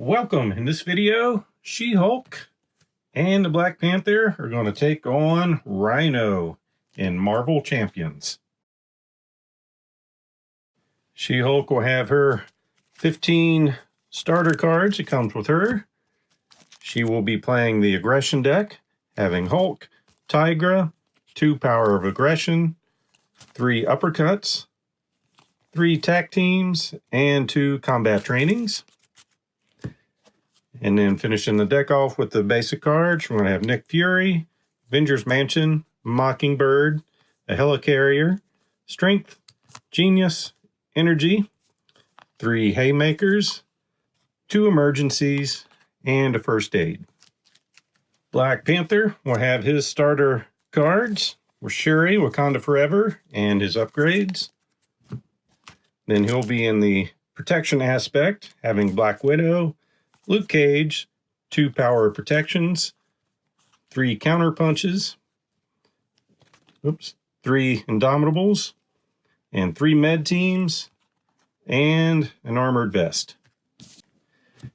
Welcome. In this video, She-Hulk and the Black Panther are going to take on Rhino in Marvel Champions. She-Hulk will have her 15 starter cards. It comes with her. She will be playing the aggression deck, having Hulk, Tigra, 2 power of aggression, 3 uppercuts, 3 tack teams, and 2 combat trainings. And then finishing the deck off with the basic cards, we're going to have Nick Fury, Avengers Mansion, Mockingbird, a Helicarrier, Strength, Genius, Energy, 3 Haymakers, 2 Emergencies, and a First Aid. Black Panther will have his starter cards with Shuri, Wakanda Forever, and his upgrades. Then he'll be in the protection aspect, having Black Widow, Luke Cage, 2 power protections, 3 counter punches, 3 Indomitables, and 3 med teams, and an armored vest.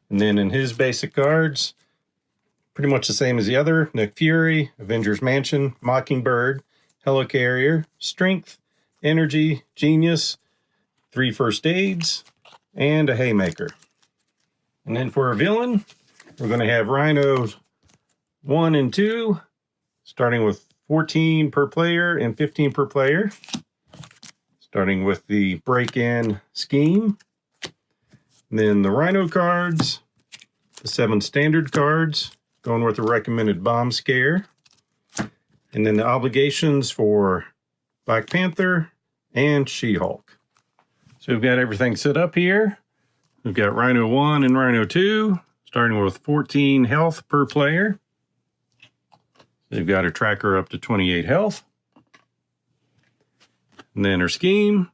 And then in his basic cards, pretty much the same as the other, Nick Fury, Avengers Mansion, Mockingbird, Helicarrier, Strength, Energy, Genius, 3 First Aids, and a Haymaker. And then for a villain, we're going to have Rhinos 1 and 2, starting with 14 per player and 15 per player. Starting with the break-in scheme. And then the Rhino cards, the 7 standard cards, going with the recommended bomb scare. And then the obligations for Black Panther and She-Hulk. So we've got everything set up here. We've got Rhino 1 and Rhino 2, starting with 14 health per player. They've got a tracker up to 28 health. And then our scheme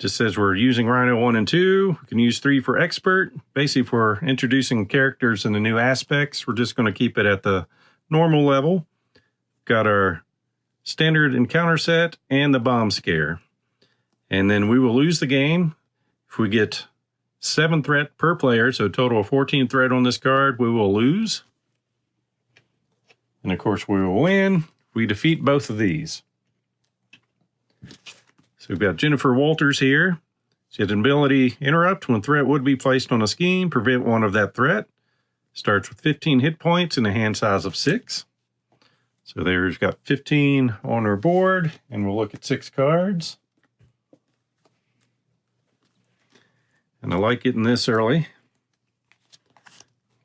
just says we're using Rhino 1 and 2. We can use 3 for expert. Basically, for introducing characters in the new aspects, we're just going to keep it at the normal level. Got our standard encounter set and the bomb scare. And then we will lose the game if we get 7 threat per player, so a total of 14 threat on this card, we will lose. And of course we will win if we defeat both of these. So we've got Jennifer Walters here. She has an ability, interrupt when threat would be placed on a scheme, prevent one of that threat. Starts with 15 hit points and a hand size of 6. So there's got 15 on her board, and we'll look at 6 cards. And I like getting this early.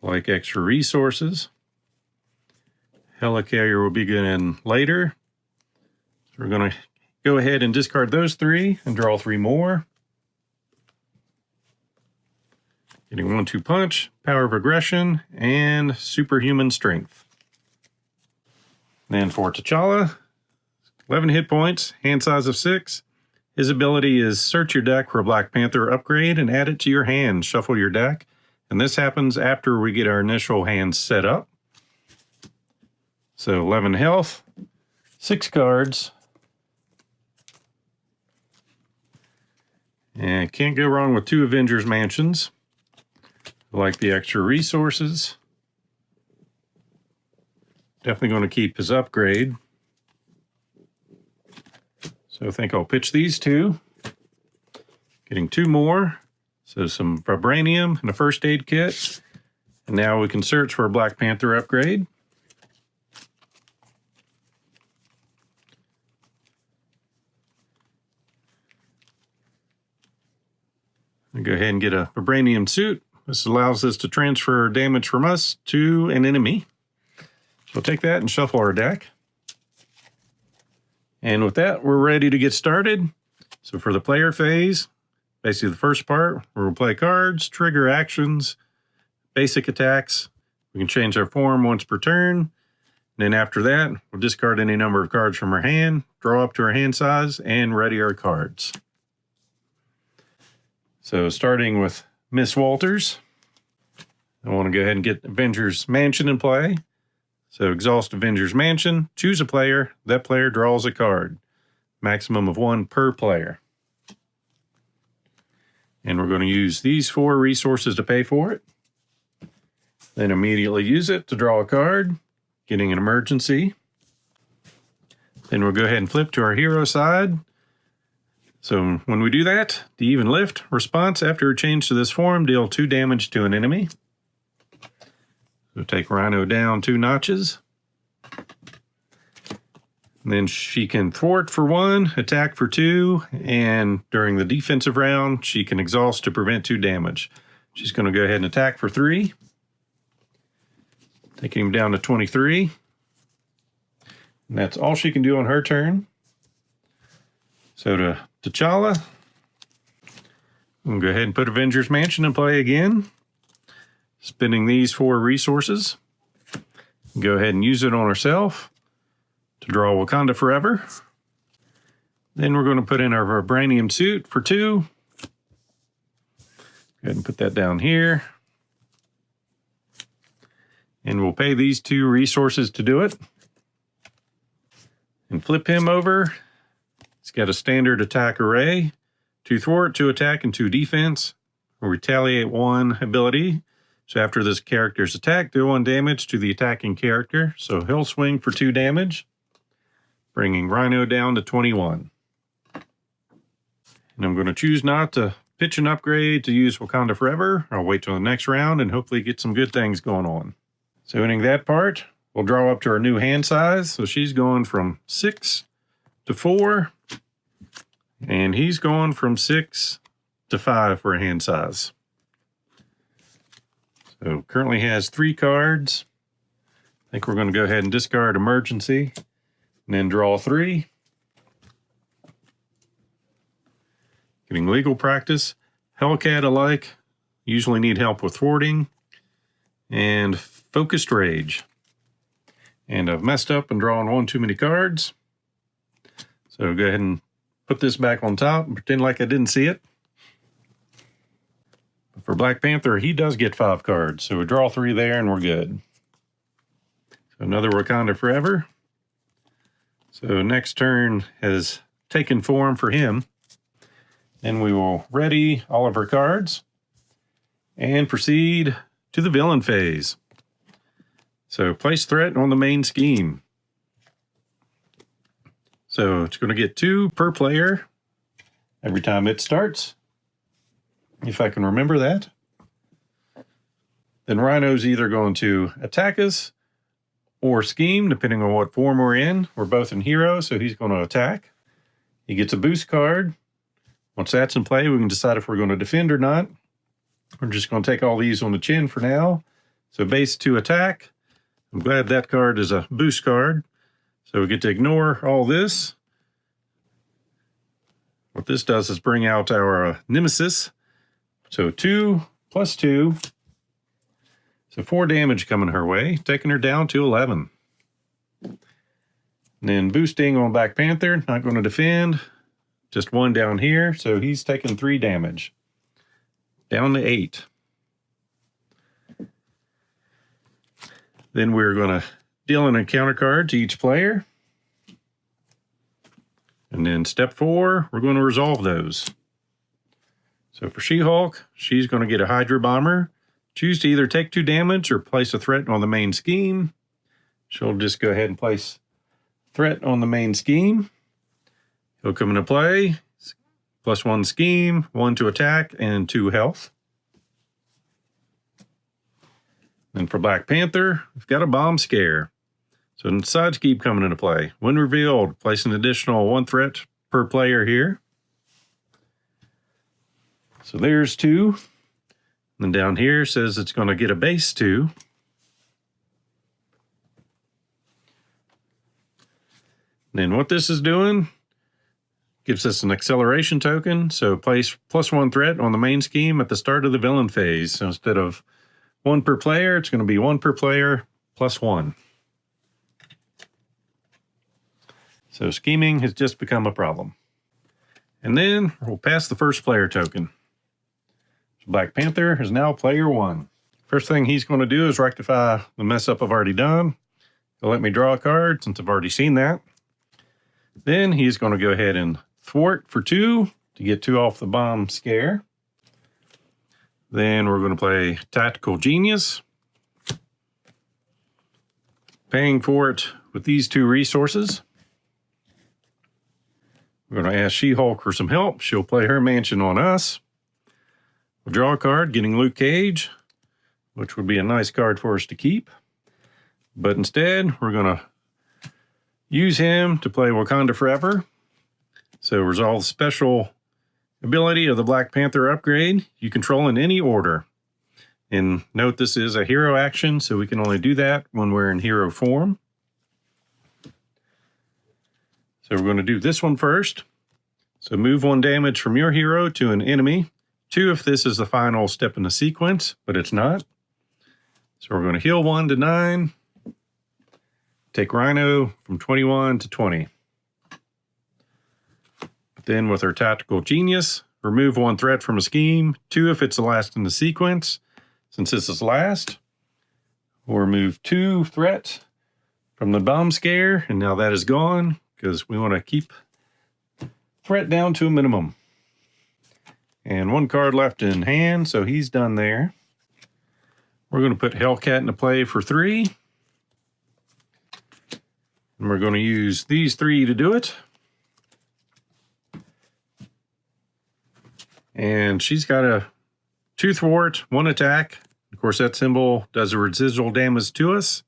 Like extra resources. Helicarrier will be getting later. So we're going to go ahead and discard those 3 and draw 3 more. Getting 1-2 punch, power of aggression, and superhuman strength. Then for T'Challa, 11 hit points, hand size of 6. His ability is search your deck for a Black Panther upgrade and add it to your hand. Shuffle your deck. And this happens after we get our initial hands set up. So 11 health, 6 cards. And can't go wrong with 2 Avengers Mansions. I like the extra resources. Definitely going to keep his upgrade. So I think I'll pitch these 2. Getting 2 more. So some vibranium and a first aid kit. And now we can search for a Black Panther upgrade. I'll go ahead and get a vibranium suit. This allows us to transfer damage from us to an enemy. We'll take that and shuffle our deck. And with that, we're ready to get started. So for the player phase, basically the first part, we'll play cards, trigger actions, basic attacks. We can change our form once per turn. And then after that, we'll discard any number of cards from our hand, draw up to our hand size, and ready our cards. So starting with Miss Walters, I want to go ahead and get Avengers Mansion in play. So exhaust Avengers Mansion, choose a player, that player draws a card. Maximum of 1 per player. And we're going to use these 4 resources to pay for it. Then immediately use it to draw a card, getting an emergency. Then we'll go ahead and flip to our hero side. So when we do that, the even lift response after a change to this form, deal 2 damage to an enemy. So take Rhino down 2 notches. And then she can thwart for 1, attack for 2, and during the defensive round, she can exhaust to prevent 2 damage. She's going to go ahead and attack for 3, taking him down to 23. And that's all she can do on her turn. So to T'Challa, I'm going to go ahead and put Avengers Mansion in play again. Spending these 4 resources. Go ahead and use it on herself to draw Wakanda Forever. Then we're going to put in our vibranium suit for 2. Go ahead and put that down here. And we'll pay these 2 resources to do it. And flip him over. He's got a standard attack array. 2 thwart, 2 attack, and 2 defense. We'll retaliate 1 ability. So after this character's attack, deal 1 damage to the attacking character. So he'll swing for 2 damage, bringing Rhino down to 21. And I'm going to choose not to pitch an upgrade to use Wakanda Forever. I'll wait till the next round and hopefully get some good things going on. So ending that part, we'll draw up to our new hand size. So she's going from 6 to 4. And he's going from 6 to 5 for a hand size. So currently has 3 cards. I think we're going to go ahead and discard Emergency and then draw 3. Getting legal practice. Hellcat alike. Usually need help with thwarting. And Focused Rage. And I've messed up and drawn 1 too many cards. So go ahead and put this back on top and pretend like I didn't see it. But for Black Panther, he does get 5 cards. So we draw 3 there and we're good. So another Wakanda Forever. So next turn has taken form for him. Then we will ready all of our cards and proceed to the villain phase. So place threat on the main scheme. So it's going to get 2 per player every time it starts, if I can remember that. Then Rhino's either going to attack us or scheme, depending on what form we're in. We're both in hero, so he's going to attack. He gets a boost card. Once that's in play, we can decide if we're going to defend or not. We're just going to take all these on the chin for now. So base to attack. I'm glad that card is a boost card. So we get to ignore all this. What this does is bring out our Nemesis. So 2 plus 2. So 4 damage coming her way, taking her down to 11. And then boosting on Black Panther, not going to defend. Just 1 down here, so he's taking 3 damage. Down to 8. Then we're going to deal an encounter card to each player. And then step 4, we're going to resolve those. So for She-Hulk, she's going to get a Hydra Bomber. Choose to either take 2 damage or place a threat on the main scheme. She'll just go ahead and place threat on the main scheme. He'll come into play. +1 scheme, 1 to attack, and 2 health. And for Black Panther, we've got a bomb scare. So the sides keep coming into play. When revealed, place an additional 1 threat per player here. So there's 2. And then down here says it's going to get a base 2. And then what this is doing, gives us an acceleration token. So place +1 threat on the main scheme at the start of the villain phase. So instead of 1 per player, it's going to be 1 per player +1. So scheming has just become a problem. And then we'll pass the first player token. So Black Panther is now player 1. First thing he's going to do is rectify the mess up I've already done. He'll let me draw a card since I've already seen that. Then he's going to go ahead and thwart for 2 to get 2 off the bomb scare. Then we're going to play Tactical Genius. Paying for it with these two resources. We're going to ask She-Hulk for some help. She'll play her mansion on us. We'll draw a card, getting Luke Cage, which would be a nice card for us to keep. But instead, we're going to use him to play Wakanda Forever. So resolve the special ability of the Black Panther upgrade. You control in any order. And note this is a hero action, so we can only do that when we're in hero form. So we're going to do this one first. So move 1 damage from your hero to an enemy. 2 if this is the final step in the sequence, but it's not. So we're going to heal 1 to 9. Take Rhino from 21 to 20. Then with our Tactical Genius, remove 1 threat from a scheme. 2 if it's the last in the sequence. Since this is last, we'll remove 2 threats from the bomb scare, and now that is gone because we want to keep threat down to a minimum. And 1 card left in hand, so he's done there. We're going to put Hellcat into play for 3. And we're going to use these 3 to do it. And she's got a 2 thwart, 1 attack. Of course, that symbol does a residual damage to us.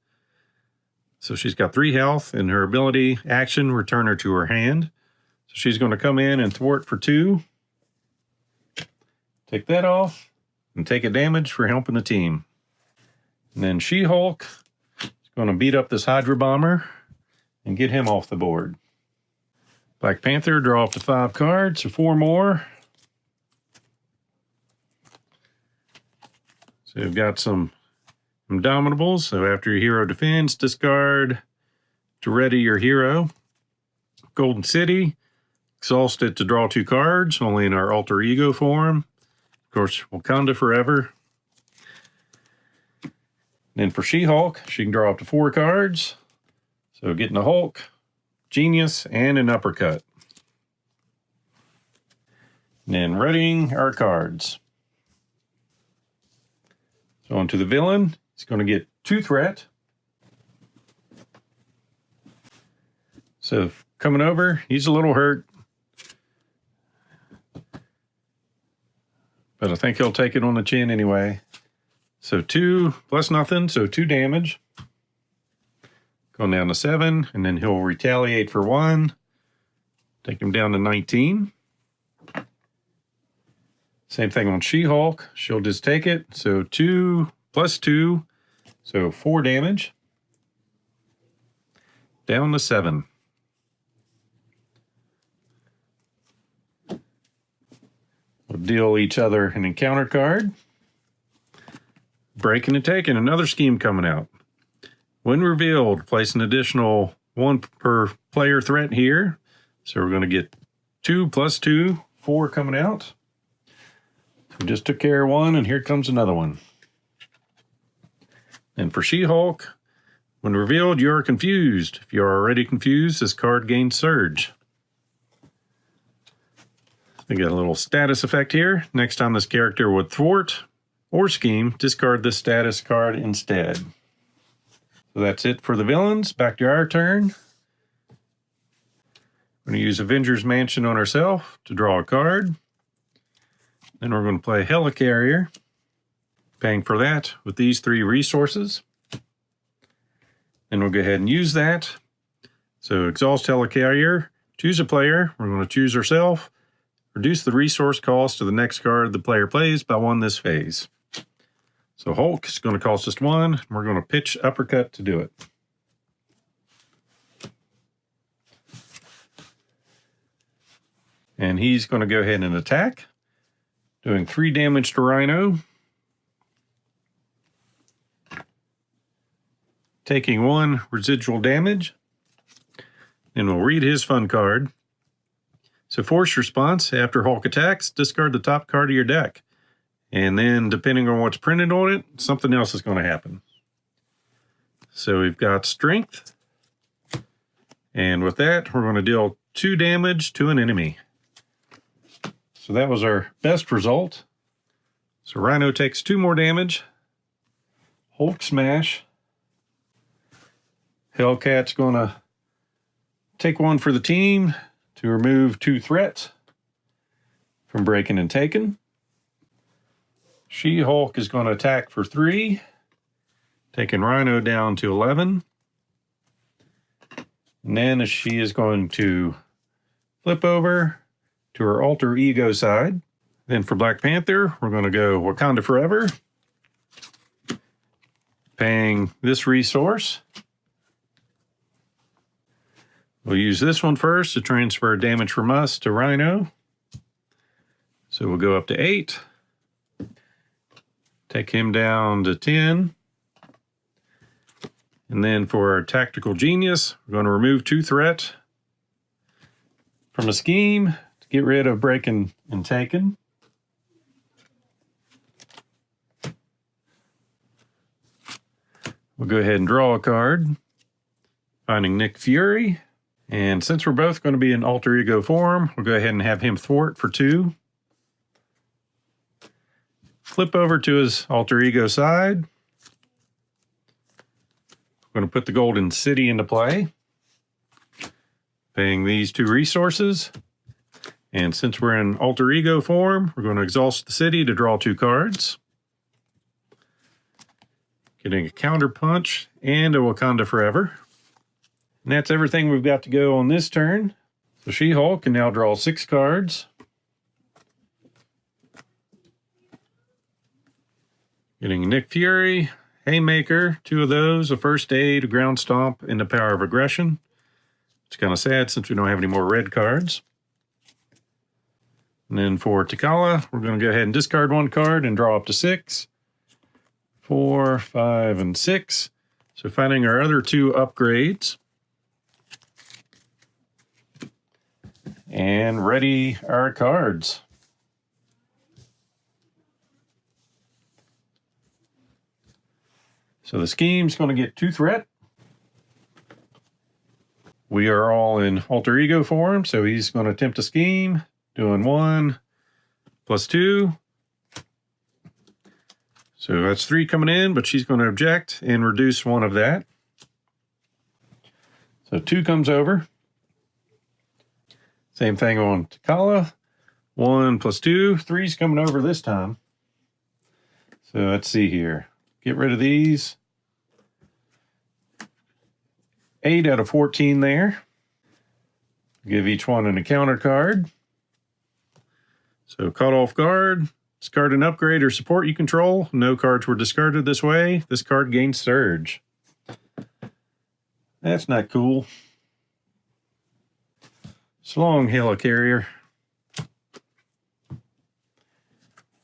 So she's got 3 health, and her ability action return her to her hand. So she's going to come in and thwart for 2. Take that off and take a damage for helping the team. And then She-Hulk is going to beat up this Hydra Bomber and get him off the board. Black Panther, draw up to 5 cards, so 4 more. So we've got some Indomitables. So after your hero defends, discard to ready your hero. Golden City, exhaust it to draw 2 cards, only in our alter ego form. Of course, Wakanda Forever. Then for She-Hulk, she can draw up to 4 cards. So getting a Hulk, Genius, and an Uppercut. And then readying our cards. So on to the villain. He's going to get 2 threat. So coming over, he's a little hurt. But I think he'll take it on the chin anyway. So 2 plus nothing, so 2 damage. Going down to 7, and then he'll retaliate for 1. Take him down to 19. Same thing on She-Hulk. She'll just take it. So 2 plus 2. So 4 damage. Down to 7. We'll deal each other an encounter card. Breaking and taking. Another scheme coming out. When revealed, place an additional 1 per player threat here. So we're going to get 2 plus 2. 4 coming out. We just took care of 1, and here comes another one. And for She-Hulk, when revealed, you are confused. If you are already confused, this card gains Surge. We got a little status effect here. Next time this character would thwart or scheme, discard this status card instead. So that's it for the villains. Back to our turn. We're going to use Avengers Mansion on ourselves to draw a card. Then we're going to play Helicarrier, paying for that with these 3 resources. Then we'll go ahead and use that. So exhaust Helicarrier, choose a player. We're going to choose ourselves. Reduce the resource cost of the next card the player plays by 1 this phase. So Hulk is going to cost us 1. We're going to pitch Uppercut to do it. And he's going to go ahead and attack, doing 3 damage to Rhino. Taking 1 residual damage. And we'll read his fun card. So force response, after Hulk attacks, discard the top card of your deck. And then, depending on what's printed on it, something else is going to happen. So we've got Strength. And with that, we're going to deal 2 damage to an enemy. So that was our best result. So Rhino takes 2 more damage. Hulk Smash. Hellcat's going to take one for the team to remove 2 threats from breaking and taking. She-Hulk is going to attack for 3, taking Rhino down to 11. And then she is going to flip over to her alter ego side. Then for Black Panther, we're going to go Wakanda Forever, paying this resource. We'll use this one first to transfer damage from us to Rhino. So we'll go up to 8. Take him down to 10. And then for our Tactical Genius, we're going to remove 2 threat from a scheme to get rid of breaking and taking. We'll go ahead and draw a card, finding Nick Fury. And since we're both going to be in alter ego form, we'll go ahead and have him thwart for 2. Flip over to his alter ego side. We're going to put the Golden City into play, paying these 2 resources. And since we're in alter ego form, we're going to exhaust the city to draw 2 cards. Getting a counter punch and a Wakanda Forever. And that's everything we've got to go on this turn. So She-Hulk can now draw 6 cards. Getting Nick Fury, Haymaker, 2 of those, a First Aid, a Ground Stomp, and the Power of Aggression. It's kind of sad since we don't have any more red cards. And then for T'Challa, we're going to go ahead and discard 1 card and draw up to 6. 4, 5, and 6. So finding our other 2 upgrades. And ready our cards. So the scheme's going to get 2 threat. We are all in alter ego form, so he's going to attempt a scheme, doing 1 plus 2. So that's 3 coming in, but she's going to object and reduce 1 of that. So 2 comes over. Same thing on T'Challa. 1 plus 2. 3's coming over this time. So let's see here. Get rid of these. 8 out of 14 there. Give each one an encounter card. So caught off guard. Discard an upgrade or support you control. No cards were discarded this way. This card gains Surge. That's not cool. So long, Helicarrier.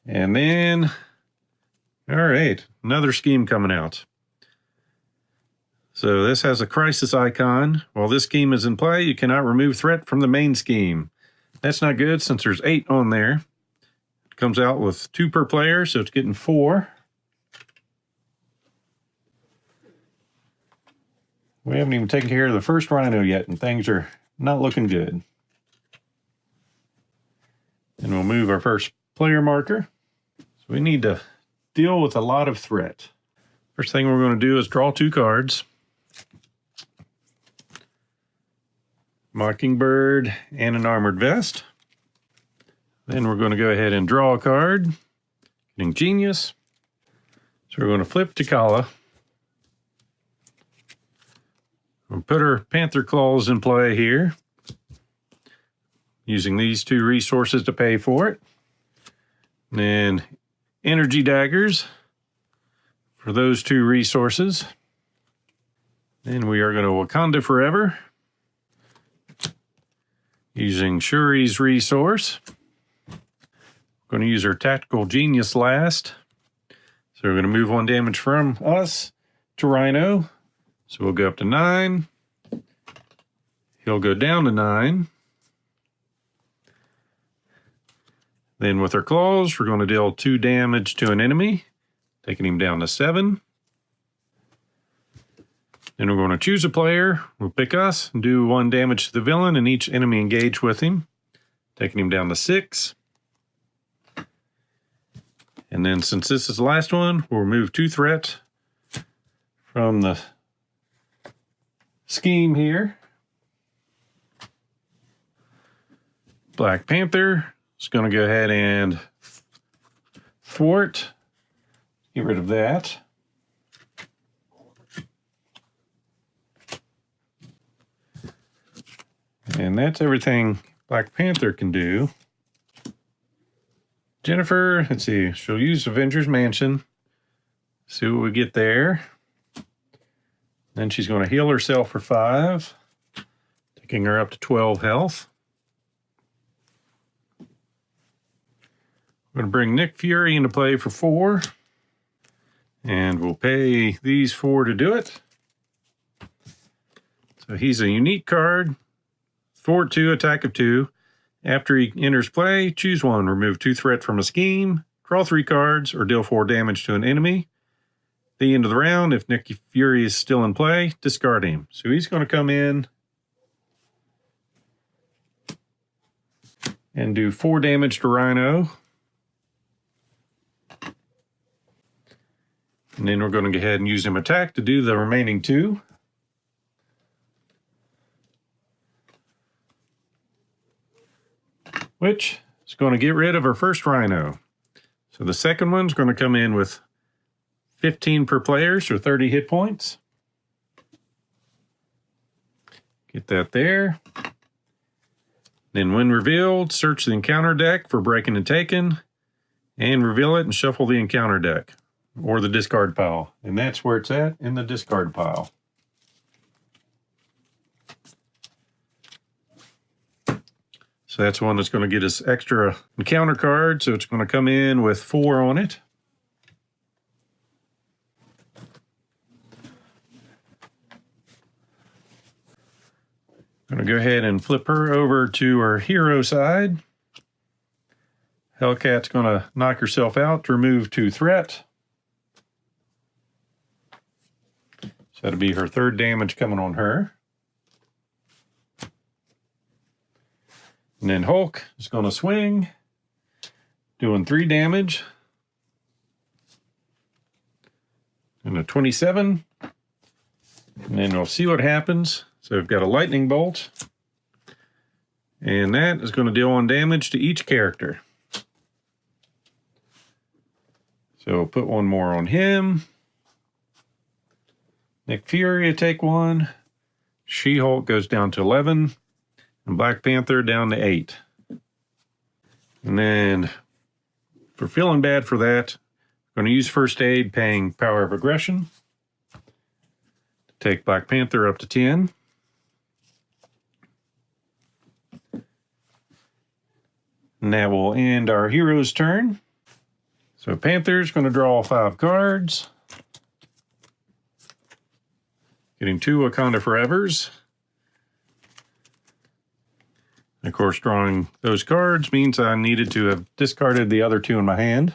And then, all right, another scheme coming out. So this has a crisis icon. While this scheme is in play, you cannot remove threat from the main scheme. That's not good since there's 8 on there. It comes out with 2 per player, so it's getting 4. We haven't even taken care of the first Rhino yet, and things are not looking good. And we'll move our first player marker. So we need to deal with a lot of threat. First thing we're going to do is draw 2 cards. Mockingbird and an Armored Vest. Then we're going to go ahead and draw a card. Getting Genius. So we're going to flip T'Challa. We'll put our Panther Claws in play here, using these 2 resources to pay for it. And then Energy Daggers for those 2 resources. Then we are going to Wakanda Forever, using Shuri's resource. We're going to use our Tactical Genius last. So we're going to move 1 damage from us to Rhino. So we'll go up to 9. He'll go down to 9. Then with our claws, we're going to deal 2 damage to an enemy, taking him down to 7. Then we're going to choose a player. We'll pick us and do 1 damage to the villain and each enemy engaged with him, taking him down to 6. And then since this is the last one, we'll remove 2 threat from the scheme here. Black Panther is going to go ahead and thwart. Get rid of that. And that's everything Black Panther can do. Jennifer, let's see, she'll use Avengers Mansion. See what we get there. Then she's going to heal herself for 5, taking her up to 12 health. We're going to bring Nick Fury into play for 4. And we'll pay these 4 to do it. So he's a unique card. Thwart 2, attack of 2. After he enters play, choose 1. Remove 2 threat from a scheme. Draw 3 cards or deal 4 damage to an enemy. At the end of the round, if Nick Fury is still in play, discard him. So he's going to come in and do 4 damage to Rhino. And then we're going to go ahead and use him attack to do the remaining 2. Which is going to get rid of our first Rhino. So the second one's going to come in with 15 per player, so 30 hit points. Get that there. Then when revealed, search the encounter deck for Breaking and Taken, and reveal it and shuffle the encounter deck, or the discard pile. And that's where it's at, in the discard pile. So that's one that's going to get us extra encounter card, so it's going to come in with 4 on it. Going to go ahead and flip her over to her hero side. Hellcat's going to knock herself out to remove 2 threat. So that'll be her 3rd damage coming on her. And then Hulk is going to swing, doing 3 damage. And a 27. And then we'll see what happens. So we've got a lightning bolt. And that is going to deal 1 damage to each character. So we'll put 1 more on him. Nick Fury will take 1. She-Hulk goes down to 11. And Black Panther down to 8. And then, if we're feeling bad for that, I'm going to use First Aid, paying Power of Aggression. Take Black Panther up to 10. And that will end our hero's turn. So Panther's going to draw 5 cards. Getting 2 Wakanda Forevers. And of course, drawing those cards means I needed to have discarded the other 2 in my hand.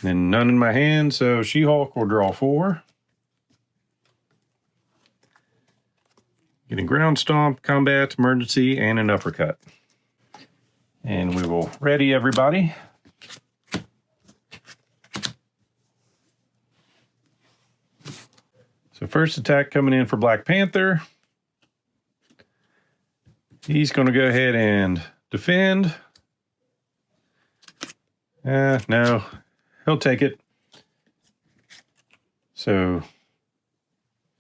Then none in my hand, so She-Hulk will draw 4. Getting Ground Stomp, Combat, Emergency, and an Uppercut. And we will ready everybody. So first attack coming in for Black Panther. He's going to go ahead and defend. No, he'll take it. So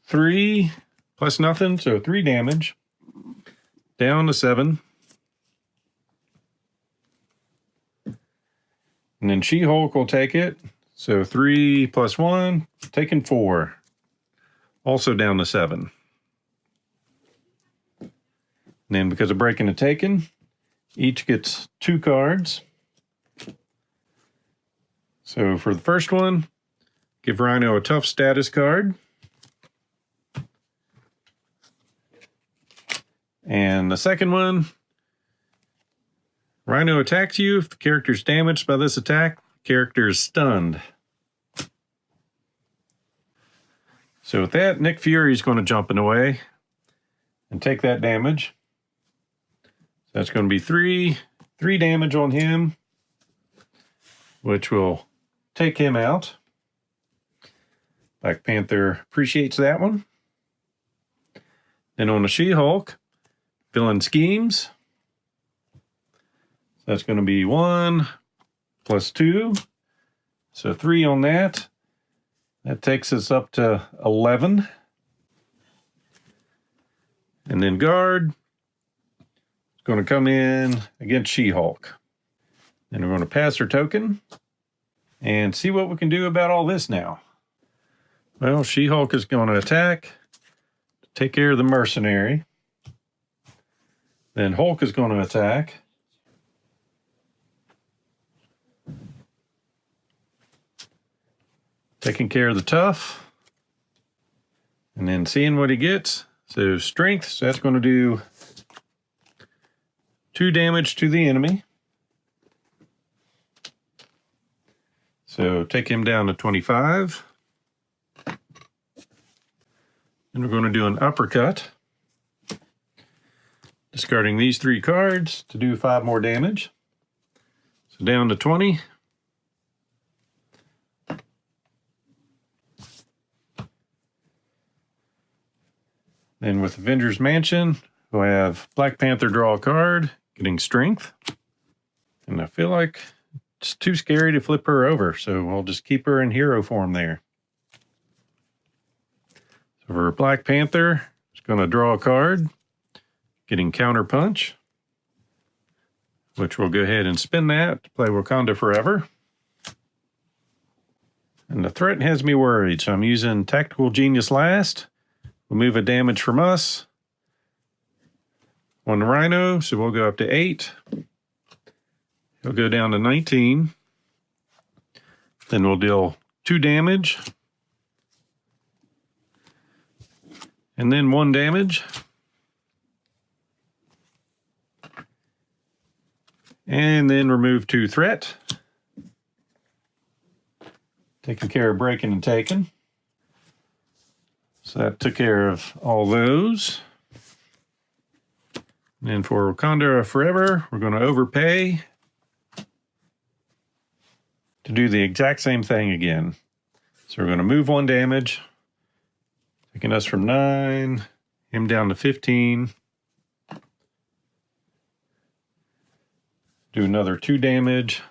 3 plus nothing, so 3 damage. Down to 7. And then She-Hulk will take it. So 3 plus 1, taking 4. Also down to 7. And then because of Breaking and Taken, each gets 2 cards. So for the first one, give Rhino a tough status card. And the second one, Rhino attacks you. If the character is damaged by this attack, the character is stunned. So with that, Nick Fury is going to jump in the way and take that damage. So that's going to be 3 damage on him, which will take him out. Black Panther appreciates that one. Then on the She-Hulk, villain schemes. So that's going to be 1 plus 2. So 3 on that. That takes us up to 11. And then guard is going to come in against She-Hulk. Then we're going to pass her token and see what we can do about all this now. Well, She-Hulk is going to attack, take care of the mercenary. Then Hulk is going to attack. Taking care of the tough. And then seeing what he gets. So strength, so that's going to do 2 damage to the enemy. So take him down to 25. And we're going to do an uppercut. Discarding these 3 cards to do 5 more damage. So down to 20. Then with Avengers Mansion, we'll have Black Panther draw a card, getting strength. And I feel like it's too scary to flip her over, so I'll just keep her in hero form there. So for Black Panther, it's going to draw a card, getting counter punch, which we'll go ahead and spin that to play Wakanda Forever. And the threat has me worried, so I'm using Tactical Genius last. We'll move a damage from us on the Rhino, so we'll go up to 8. He'll go down to 19. Then we'll deal 2 damage. And then 1 damage. And then remove 2 threat. Taking care of breaking and taking. So that took care of all those. And for Wakanda Forever, we're going to overpay to do the exact same thing again. So we're going to move 1 damage, taking us from 9, him down to 15. Do another 2 damage,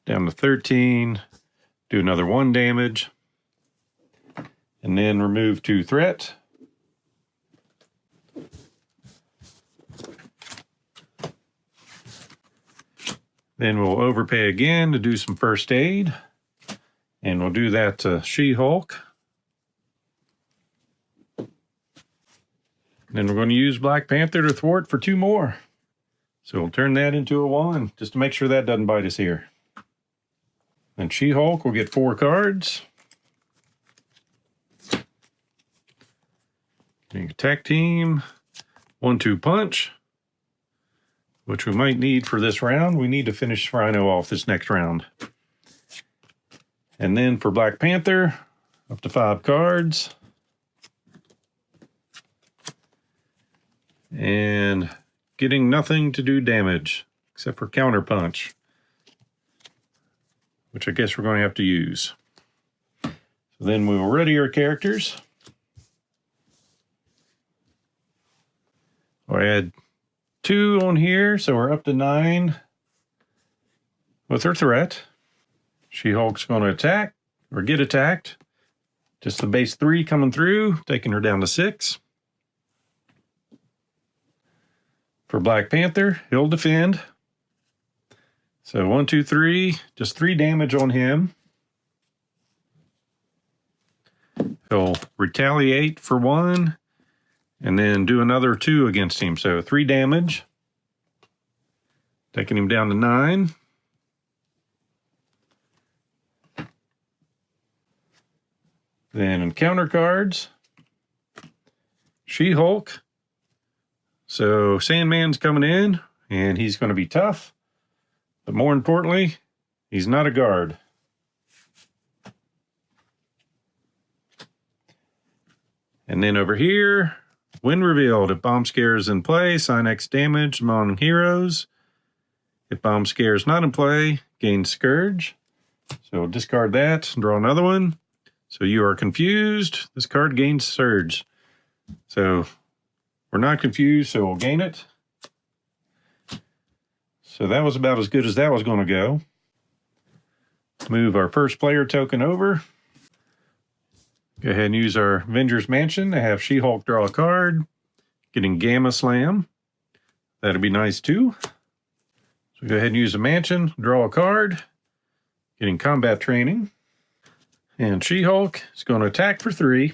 down to 13. Do another 1 damage. And then remove 2 threat. Then we'll overpay again to do some first aid. And we'll do that to She-Hulk. Then we're going to use Black Panther to thwart for 2 more. So we'll turn that into a 1, just to make sure that doesn't bite us here. Then She-Hulk will get 4 cards. Attack team, 1-2 punch, which we might need for this round. We need to finish Rhino off this next round. And then for Black Panther, up to 5 cards. And getting nothing to do damage, except for counter punch, which I guess we're going to have to use. So then we will ready our characters. I had 2 on here, so we're up to 9 with her threat. She-Hulk's going to attack, or get attacked. Just the base 3 coming through, taking her down to 6. For Black Panther, he'll defend. So 1, 2, 3, just 3 damage on him. He'll retaliate for 1. And then do another 2 against him. So 3 damage. Taking him down to 9. Then in counter cards, She-Hulk. So Sandman's coming in, and he's going to be tough. But more importantly, he's not a guard. And then over here, when revealed, if Bomb Scare is in play, assign X damage among heroes. If Bomb Scare is not in play, gain Scourge. So we'll discard that and draw another one. So you are confused. This card gains Surge. So we're not confused, so we'll gain it. So that was about as good as that was going to go. Move our first player token over. Go ahead and use our Avengers Mansion to have She-Hulk draw a card. Getting Gamma Slam. That'd be nice too. So go ahead and use a Mansion, draw a card. Getting Combat Training. And She-Hulk is going to attack for 3.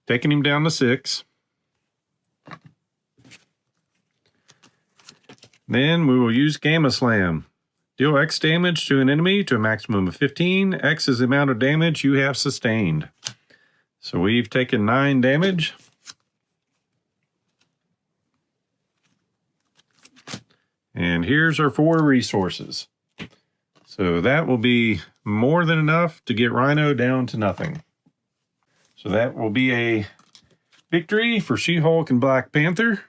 Taking him down to 6. Then we will use Gamma Slam. Deal X damage to an enemy to a maximum of 15. X is the amount of damage you have sustained. So we've taken 9 damage. And here's our 4 resources. So that will be more than enough to get Rhino down to nothing. So that will be a victory for She-Hulk and Black Panther.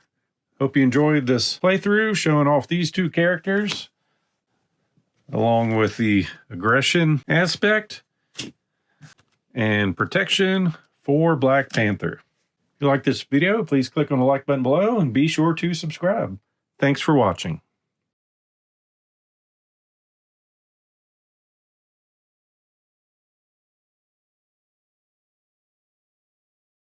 Hope you enjoyed this playthrough showing off these 2 characters, along with the aggression aspect and protection for Black Panther. If you like this video, please click on the like button below and be sure to subscribe. Thanks for watching.